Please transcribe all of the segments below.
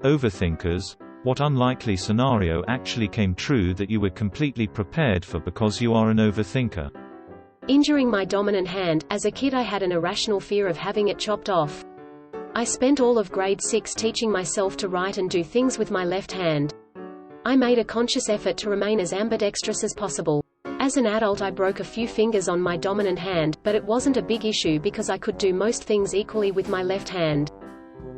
Overthinkers, what unlikely scenario actually came true that you were completely prepared for because you are an overthinker? Injuring my dominant hand. As a kid I had an irrational fear of having it chopped off. I spent all of grade 6 teaching myself to write and do things with my left hand. I made a conscious effort to remain as ambidextrous as possible. As an adult I broke a few fingers on my dominant hand, but it wasn't a big issue because I could do most things equally with my left hand.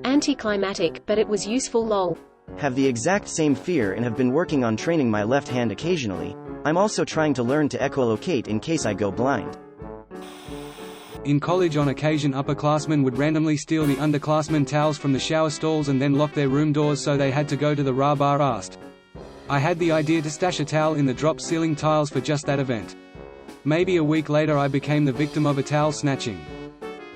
Anticlimactic, but it was useful lol. Have the exact same fear and have been working on training my left hand occasionally. I'm also trying to learn to echolocate in case I go blind. In college on occasion upperclassmen would randomly steal the underclassmen towels from the shower stalls and then lock their room doors so they had to go to the bar asked. I had the idea to stash a towel in the drop ceiling tiles for just that event. Maybe a week later I became the victim of a towel snatching.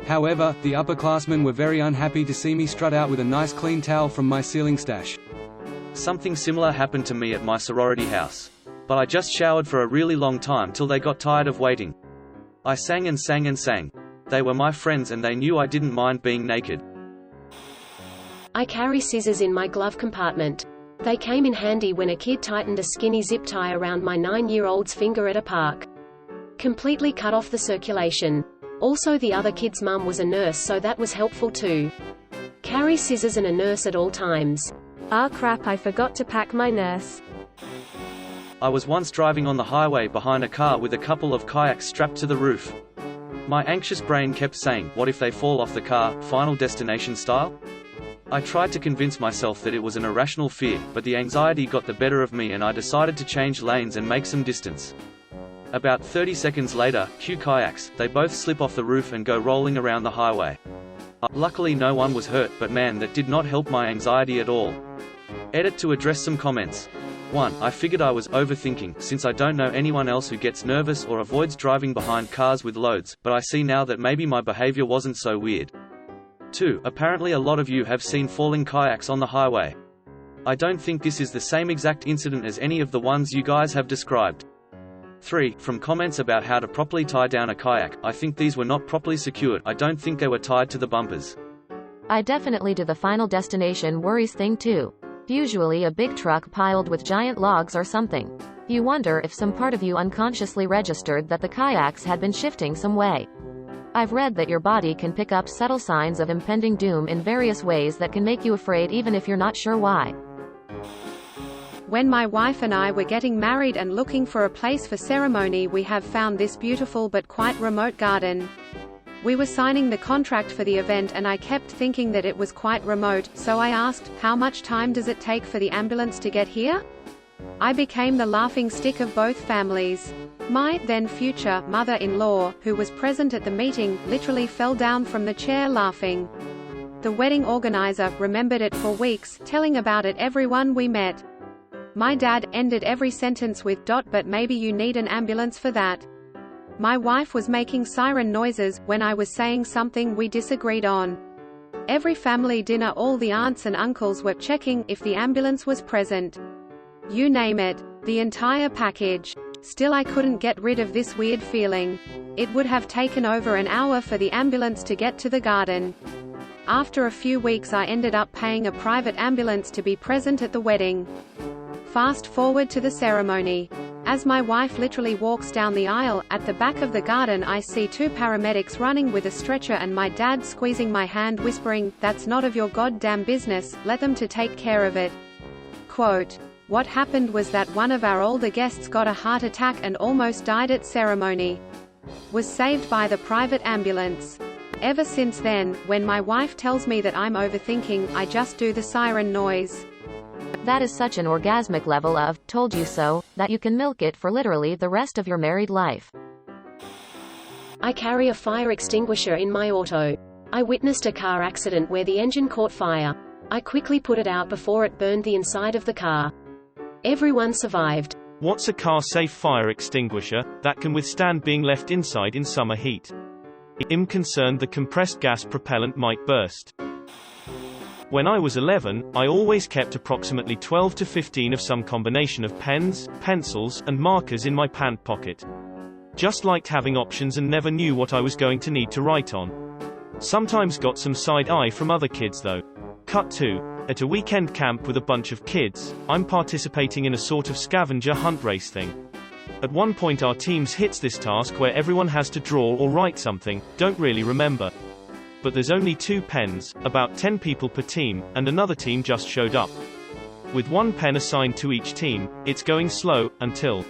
However, the upperclassmen were very unhappy to see me strut out with a nice clean towel from my ceiling stash. Something similar happened to me at my sorority house. But I just showered for a really long time till they got tired of waiting. I sang and sang and sang. They were my friends and they knew I didn't mind being naked. I carry scissors in my glove compartment. They came in handy when a kid tightened a skinny zip tie around my 9-year-old's finger at a park. Completely cut off the circulation. Also the other kid's mum was a nurse, so that was helpful too. Carry scissors and a nurse at all times. Ah crap, I forgot to pack my nurse. I was once driving on the highway behind a car with a couple of kayaks strapped to the roof. My anxious brain kept saying, what if they fall off the car, Final Destination style? I tried to convince myself that it was an irrational fear, but the anxiety got the better of me and I decided to change lanes and make some distance. About 30 seconds later, cue kayaks, they both slip off the roof and go rolling around the highway. Luckily no one was hurt, but man, that did not help my anxiety at all. Edit to address some comments. 1. I figured I was overthinking, since I don't know anyone else who gets nervous or avoids driving behind cars with loads, but I see now that maybe my behavior wasn't so weird. 2. Apparently a lot of you have seen falling kayaks on the highway. I don't think this is the same exact incident as any of the ones you guys have described. 3. From comments about how to properly tie down a kayak, I think these were not properly secured. I don't think they were tied to the bumpers. I definitely do the Final Destination worries thing too. Usually a big truck piled with giant logs or something. You wonder if some part of you unconsciously registered that the kayaks had been shifting some way. I've read that your body can pick up subtle signs of impending doom in various ways that can make you afraid even if you're not sure why. When my wife and I were getting married and looking for a place for ceremony, we have found this beautiful but quite remote garden. We were signing the contract for the event and I kept thinking that it was quite remote, so I asked, how much time does it take for the ambulance to get here? I became the laughing stick of both families. My, then future, mother-in-law, who was present at the meeting, literally fell down from the chair laughing. The wedding organizer remembered it for weeks, telling about it everyone we met. My dad ended every sentence with, "but maybe you need an ambulance for that." My wife was making siren noises when I was saying something we disagreed on. Every family dinner all the aunts and uncles were checking if the ambulance was present. You name it. The entire package. Still I couldn't get rid of this weird feeling. It would have taken over an hour for the ambulance to get to the garden. After a few weeks I ended up paying a private ambulance to be present at the wedding. Fast forward to the ceremony. As my wife literally walks down the aisle, at the back of the garden I see 2 paramedics running with a stretcher and my dad squeezing my hand whispering, "That's not of your goddamn business, let them to take care of it." Quote, "What happened was that one of our older guests got a heart attack and almost died at ceremony. Was saved by the private ambulance. Ever since then, when my wife tells me that I'm overthinking, I just do the siren noise." That is such an orgasmic level of, told you so, that you can milk it for literally the rest of your married life. I carry a fire extinguisher in my auto. I witnessed a car accident where the engine caught fire. I quickly put it out before it burned the inside of the car. Everyone survived. What's a car-safe fire extinguisher that can withstand being left inside in summer heat? I'm concerned the compressed gas propellant might burst. When I was 11, I always kept approximately 12 to 15 of some combination of pens, pencils, and markers in my pant pocket. Just liked having options and never knew what I was going to need to write on. Sometimes got some side eye from other kids though. Cut 2. At a weekend camp with a bunch of kids, I'm participating in a sort of scavenger hunt race thing. At one point our teams hits this task where everyone has to draw or write something, don't really remember. But there's only 2 pens, about 10 people per team, and another team just showed up. With 1 pen assigned to each team, it's going slow, until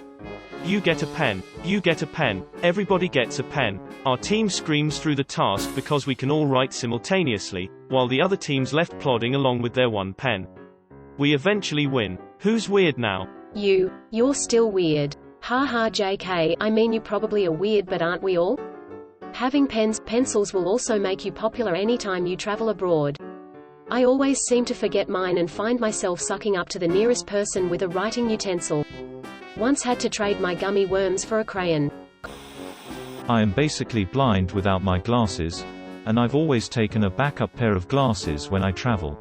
you get a pen. You get a pen. Everybody gets a pen. Our team screams through the task because we can all write simultaneously, while the other team's left plodding along with their 1 pen. We eventually win. Who's weird now? You're still weird. Haha JK, I mean you probably are weird, but aren't we all? Having pencils will also make you popular anytime you travel abroad. I always seem to forget mine and find myself sucking up to the nearest person with a writing utensil. Once had to trade my gummy worms for a crayon. I am basically blind without my glasses, and I've always taken a backup pair of glasses when I travel.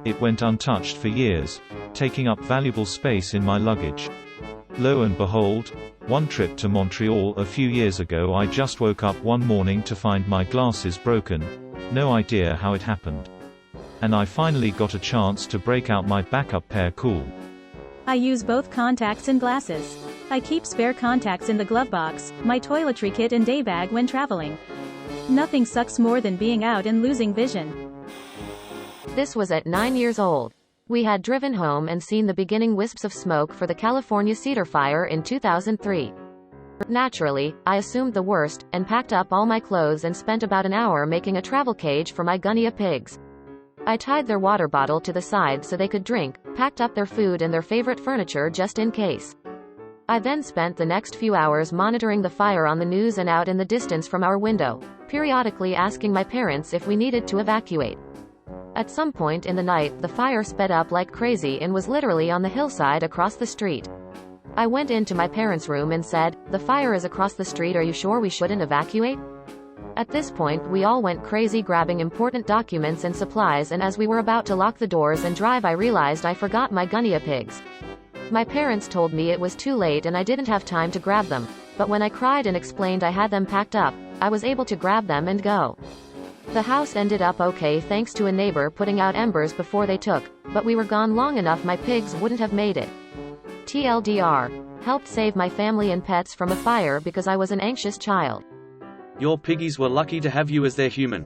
It went untouched for years, taking up valuable space in my luggage. Lo and behold, one trip to Montreal a few years ago I just woke up one morning to find my glasses broken, no idea how it happened. And I finally got a chance to break out my backup pair. Cool. I use both contacts and glasses. I keep spare contacts in the glove box, my toiletry kit and day bag when traveling. Nothing sucks more than being out and losing vision. This was at 9 years old. We had driven home and seen the beginning wisps of smoke for the California cedar fire in 2003. Naturally, I assumed the worst, and packed up all my clothes and spent about an hour making a travel cage for my guinea pigs. I tied their water bottle to the side so they could drink, packed up their food and their favorite furniture just in case. I then spent the next few hours monitoring the fire on the news and out in the distance from our window, periodically asking my parents if we needed to evacuate. At some point in the night, the fire sped up like crazy and was literally on the hillside across the street. I went into my parents' room and said, "The fire is across the street, are you sure we shouldn't evacuate?" At this point we all went crazy grabbing important documents and supplies, and as we were about to lock the doors and drive I realized I forgot my guinea pigs. My parents told me it was too late and I didn't have time to grab them, but when I cried and explained I had them packed up, I was able to grab them and go. The house ended up okay thanks to a neighbor putting out embers before they took, but we were gone long enough my pigs wouldn't have made it. TLDR. Helped save my family and pets from a fire because I was an anxious child. Your piggies were lucky to have you as their human.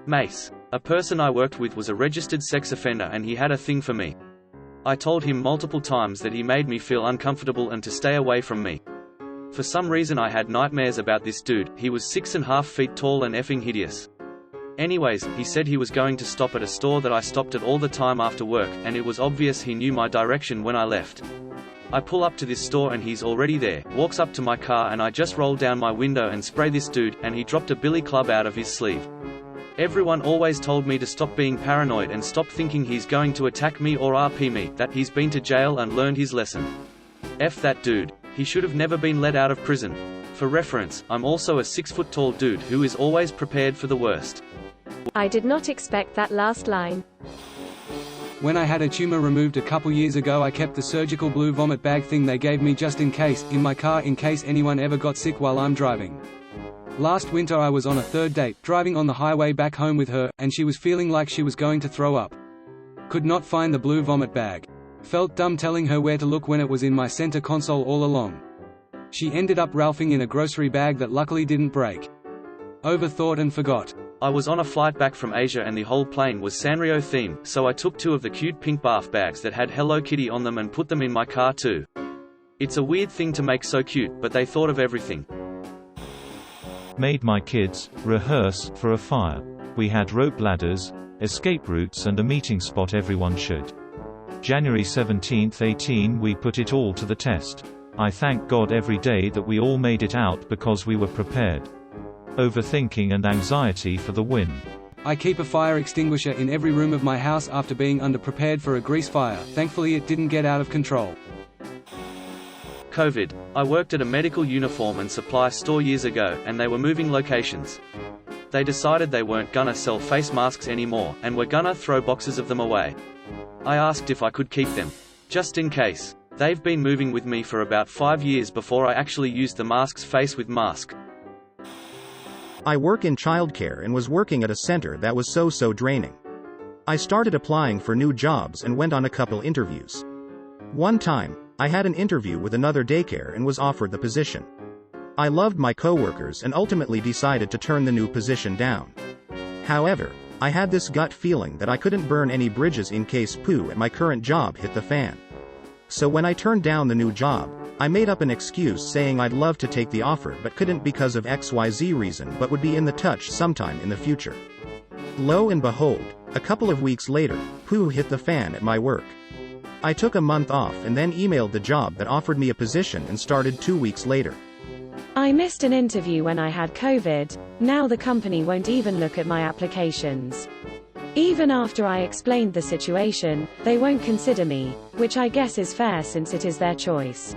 Mace. A person I worked with was a registered sex offender and he had a thing for me. I told him multiple times that he made me feel uncomfortable and to stay away from me. For some reason I had nightmares about this dude. He was 6.5 feet tall and effing hideous. Anyways, he said he was going to stop at a store that I stopped at all the time after work, and it was obvious he knew my direction when I left. I pull up to this store and he's already there, walks up to my car and I just roll down my window and spray this dude, and he dropped a billy club out of his sleeve. Everyone always told me to stop being paranoid and stop thinking he's going to attack me or RP me, that he's been to jail and learned his lesson. F that dude. He should have never been let out of prison. For reference, I'm also a 6-foot-tall dude who is always prepared for the worst. I did not expect that last line. When I had a tumor removed a couple years ago I kept the surgical blue vomit bag thing they gave me just in case, in my car in case anyone ever got sick while I'm driving. Last winter I was on a 3rd date, driving on the highway back home with her, and she was feeling like she was going to throw up. Could not find the blue vomit bag. Felt dumb telling her where to look when it was in my center console all along. She ended up ralphing in a grocery bag that luckily didn't break. Overthought and forgot. I was on a flight back from Asia and the whole plane was Sanrio themed, so I took 2 of the cute pink bath bags that had Hello Kitty on them and put them in my car too. It's a weird thing to make so cute, but they thought of everything. Made my kids rehearse for a fire. We had rope ladders, escape routes and a meeting spot everyone should. January 17, 18 we put it all to the test. I thank God every day that we all made it out because we were prepared. Overthinking and anxiety for the win. I keep a fire extinguisher in every room of my house after being underprepared for a grease fire. Thankfully it didn't get out of control. COVID. I worked at a medical uniform and supply store years ago, and they were moving locations. They decided they weren't gonna sell face masks anymore, and were gonna throw boxes of them away. I asked if I could keep them. Just in case. They've been moving with me for about 5 years before I actually used the masks face with mask. I work in childcare and was working at a center that was so draining. I started applying for new jobs and went on a couple interviews. One time, I had an interview with another daycare and was offered the position. I loved my coworkers and ultimately decided to turn the new position down. However, I had this gut feeling that I couldn't burn any bridges in case poo at my current job hit the fan. So when I turned down the new job, I made up an excuse saying I'd love to take the offer but couldn't because of XYZ reason but would be in the touch sometime in the future. Lo and behold, a couple of weeks later, poo hit the fan at my work. I took a month off and then emailed the job that offered me a position and started 2 weeks later. I missed an interview when I had COVID. Now the company won't even look at my applications. Even after I explained the situation, they won't consider me, which I guess is fair since it is their choice.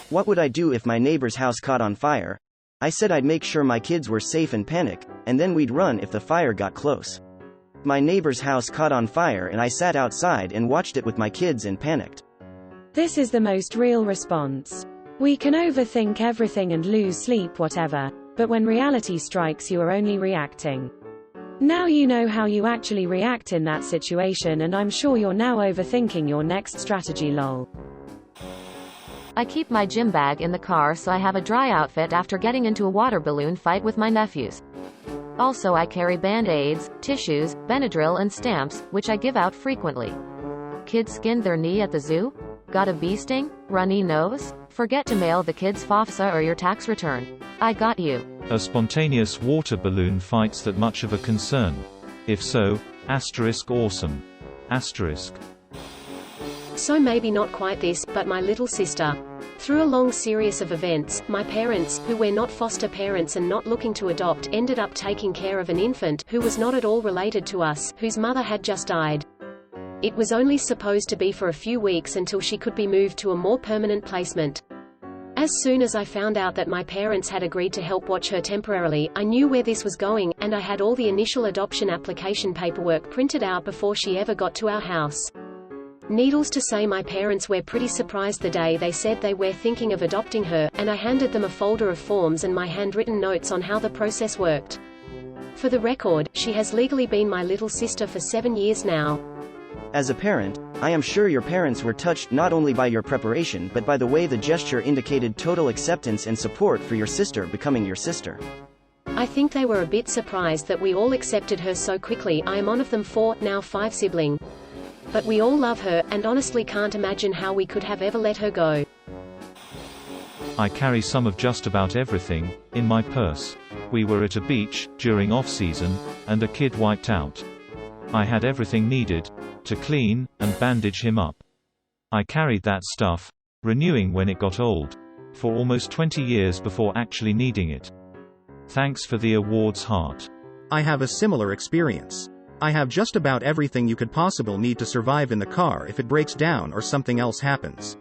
What would I do if my neighbor's house caught on fire? I said I'd make sure my kids were safe and panic, and then we'd run if the fire got close. My neighbor's house caught on fire and I sat outside and watched it with my kids and panicked. This is the most real response. We can overthink everything and lose sleep whatever, but when reality strikes you are only reacting. Now you know how you actually react in that situation and I'm sure you're now overthinking your next strategy lol. I keep my gym bag in the car so I have a dry outfit after getting into a water balloon fight with my nephews. Also I carry band-aids, tissues, Benadryl and stamps, which I give out frequently. Kids skinned their knee at the zoo? Got a bee sting? Runny nose? Forget to mail the kids FAFSA or your tax return. I got you. Are spontaneous water balloon fights that much of a concern? If so, awesome. So maybe not quite this, but my little sister. Through a long series of events, my parents, who were not foster parents and not looking to adopt, ended up taking care of an infant, who was not at all related to us, whose mother had just died. It was only supposed to be for a few weeks until she could be moved to a more permanent placement. As soon as I found out that my parents had agreed to help watch her temporarily, I knew where this was going, and I had all the initial adoption application paperwork printed out before she ever got to our house. Needless to say, my parents were pretty surprised the day they said they were thinking of adopting her, and I handed them a folder of forms and my handwritten notes on how the process worked. For the record, she has legally been my little sister for 7 years now. As a parent, I am sure your parents were touched not only by your preparation but by the way the gesture indicated total acceptance and support for your sister becoming your sister. I think they were a bit surprised that we all accepted her so quickly. I am one of them 4, now 5 siblings. But we all love her, and honestly can't imagine how we could have ever let her go. I carry some of just about everything in my purse. We were at a beach during off-season, and a kid wiped out. I had everything needed to clean and bandage him up. I carried that stuff, renewing when it got old, for almost 20 years before actually needing it. Thanks for the awards, heart. I have a similar experience. I have just about everything you could possibly need to survive in the car if it breaks down or something else happens.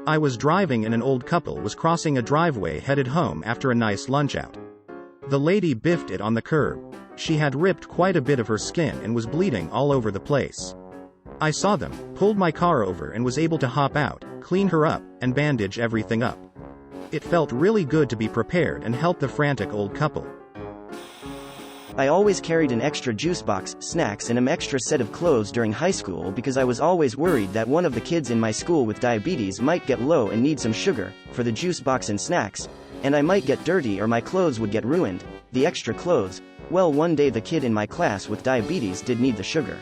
I was driving and an old couple was crossing a driveway headed home after a nice lunch out. The lady biffed it on the curb. She had ripped quite a bit of her skin and was bleeding all over the place. I saw them, pulled my car over and was able to hop out, clean her up, and bandage everything up. It felt really good to be prepared and help the frantic old couple. I always carried an extra juice box, snacks and an extra set of clothes during high school because I was always worried that one of the kids in my school with diabetes might get low and need some sugar for the juice box and snacks, and I might get dirty or my clothes would get ruined. The extra clothes, well, one day the kid in my class with diabetes did need the sugar.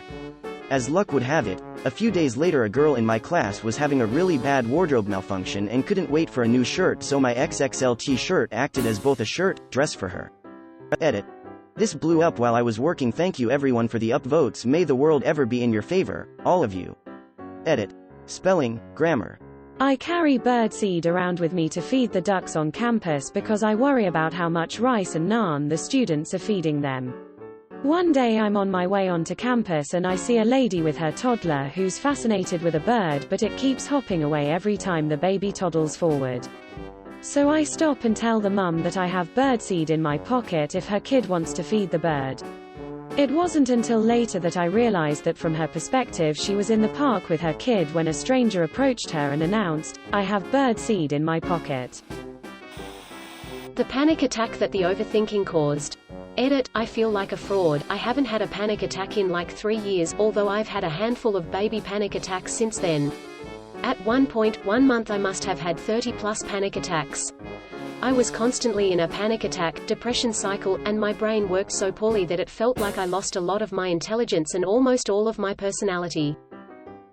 As luck would have it, a few days later a girl in my class was having a really bad wardrobe malfunction and couldn't wait for a new shirt, so my XXL t-shirt acted as both a shirt, dress for her. Edit. This blew up while I was working. Thank you everyone for the upvotes. May the world ever be in your favor, all of you. Edit. Spelling, grammar. I carry birdseed around with me to feed the ducks on campus because I worry about how much rice and naan the students are feeding them. One day I'm on my way onto campus and I see a lady with her toddler who's fascinated with a bird, but it keeps hopping away every time the baby toddles forward. So I stop and tell the mum that I have birdseed in my pocket if her kid wants to feed the bird. It wasn't until later that I realized that from her perspective she was in the park with her kid when a stranger approached her and announced, "I have birdseed in my pocket." The panic attack that the overthinking caused. Edit, I feel like a fraud. I haven't had a panic attack in like 3 years, although I've had a handful of baby panic attacks since then. At one point, 1 month I must have had 30+ panic attacks. I was constantly in a panic attack, depression cycle, and my brain worked so poorly that it felt like I lost a lot of my intelligence and almost all of my personality.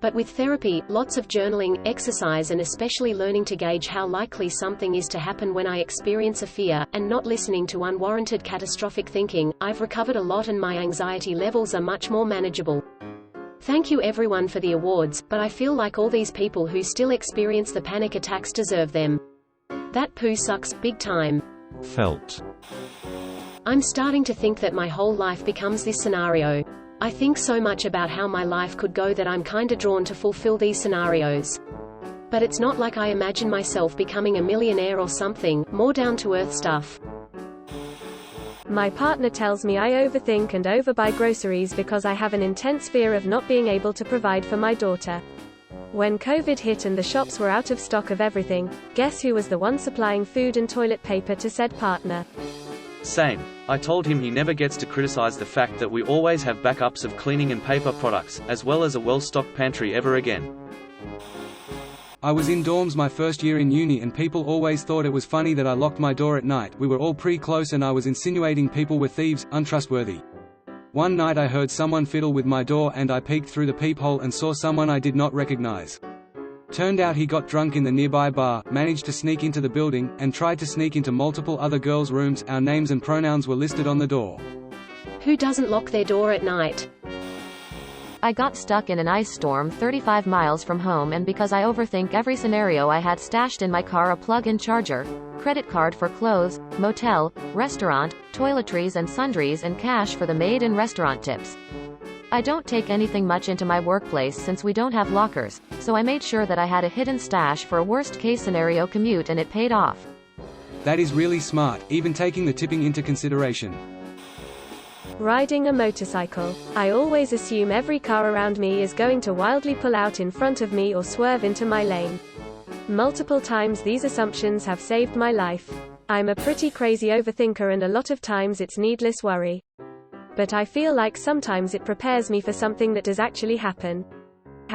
But with therapy, lots of journaling, exercise and especially learning to gauge how likely something is to happen when I experience a fear, and not listening to unwarranted catastrophic thinking, I've recovered a lot and my anxiety levels are much more manageable. Thank you everyone for the awards, but I feel like all these people who still experience the panic attacks deserve them. That poo sucks, big time. Felt. I'm starting to think that my whole life becomes this scenario. I think so much about how my life could go that I'm kinda drawn to fulfill these scenarios. But it's not like I imagine myself becoming a millionaire or something, more down-to-earth stuff. My partner tells me I overthink and overbuy groceries because I have an intense fear of not being able to provide for my daughter. When COVID hit and the shops were out of stock of everything, guess who was the one supplying food and toilet paper to said partner? Same. I told him he never gets to criticize the fact that we always have backups of cleaning and paper products, as well as a well-stocked pantry ever again. I was in dorms my first year in uni and people always thought it was funny that I locked my door at night. We were all pretty close and I was insinuating people were thieves, untrustworthy. One night I heard someone fiddle with my door and I peeked through the peephole and saw someone I did not recognize. Turned out he got drunk in the nearby bar, managed to sneak into the building, and tried to sneak into multiple other girls' rooms. Our names and pronouns were listed on the door. Who doesn't lock their door at night? I got stuck in an ice storm 35 miles from home, and because I overthink every scenario, I had stashed in my car a plug-in charger, credit card for clothes, motel, restaurant, toiletries and sundries, and cash for the maid and restaurant tips. I don't take anything much into my workplace since we don't have lockers, so I made sure that I had a hidden stash for a worst-case scenario commute, and it paid off. That is really smart, even taking the tipping into consideration. Riding a motorcycle. I always assume every car around me is going to wildly pull out in front of me or swerve into my lane. Multiple times these assumptions have saved my life. I'm a pretty crazy overthinker and a lot of times it's needless worry. But I feel like sometimes it prepares me for something that does actually happen.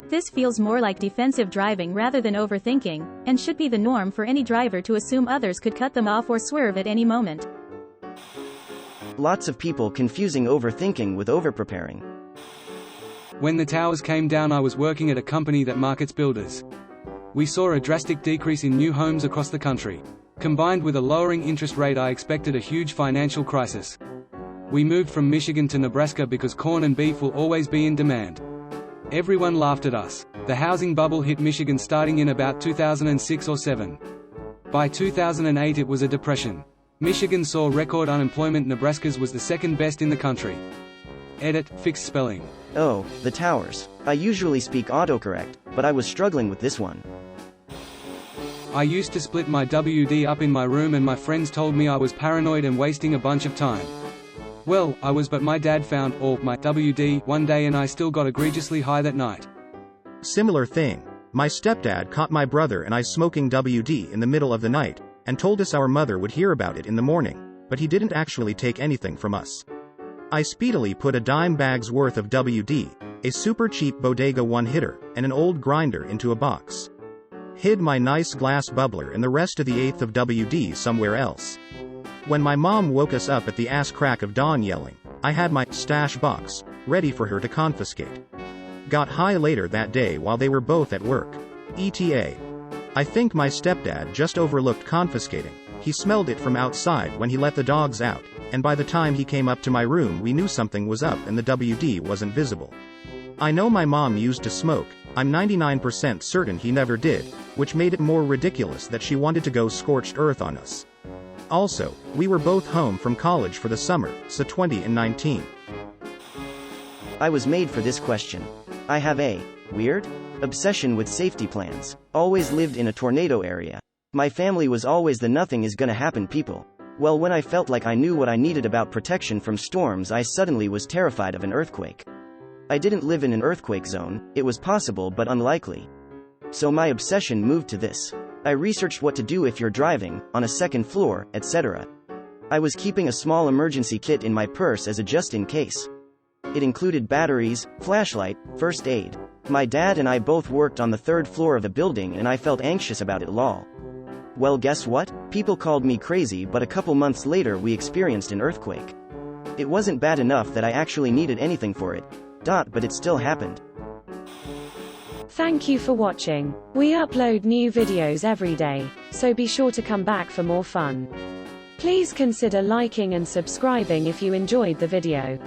This feels more like defensive driving rather than overthinking, and should be the norm for any driver to assume others could cut them off or swerve at any moment. Lots of people confusing overthinking with overpreparing. When the towers came down, I was working at a company that markets builders. We saw a drastic decrease in new homes across the country. Combined with a lowering interest rate, I expected a huge financial crisis. We moved from Michigan to Nebraska because corn and beef will always be in demand. Everyone laughed at us. The housing bubble hit Michigan starting in about 2006 or 7. By 2008 it was a depression. Michigan saw record unemployment. Nebraska's was the second best in the country. Edit, fixed spelling. Oh, the towers. I usually speak autocorrect, but I was struggling with this one. I used to split my WD up in my room and my friends told me I was paranoid and wasting a bunch of time. Well, I was, but my dad found all my WD one day and I still got egregiously high that night. Similar thing. My stepdad caught my brother and I smoking WD in the middle of the night, and told us our mother would hear about it in the morning, but he didn't actually take anything from us. I speedily put a dime bag's worth of WD, a super cheap bodega one-hitter, and an old grinder into a box. Hid my nice glass bubbler and the rest of the eighth of WD somewhere else. When my mom woke us up at the ass crack of dawn yelling, I had my stash box ready for her to confiscate. Got high later that day while they were both at work. ETA. I think my stepdad just overlooked confiscating. He smelled it from outside when he let the dogs out, and by the time he came up to my room we knew something was up and the WD wasn't visible. I know my mom used to smoke. I'm 99% certain he never did, which made it more ridiculous that she wanted to go scorched earth on us. Also, we were both home from college for the summer, so 20 and 19. I was made for this question. I have a weird obsession with safety plans. Always lived in a tornado area. My family was always the nothing is gonna happen people. Well, when I felt like I knew what I needed about protection from storms, I suddenly was terrified of an earthquake. I didn't live in an earthquake zone, it was possible but unlikely. So my obsession moved to this. I researched what to do if you're driving, on a second floor, etc. I was keeping a small emergency kit in my purse as a just-in-case. It included batteries, flashlight, first aid. My dad and I both worked on the 3rd floor of the building and I felt anxious about it lol. Well, guess what? People called me crazy, but a couple months later we experienced an earthquake. It wasn't bad enough that I actually needed anything for it. But it still happened. Thank you for watching. We upload new videos every day, so be sure to come back for more fun. Please consider liking and subscribing if you enjoyed the video.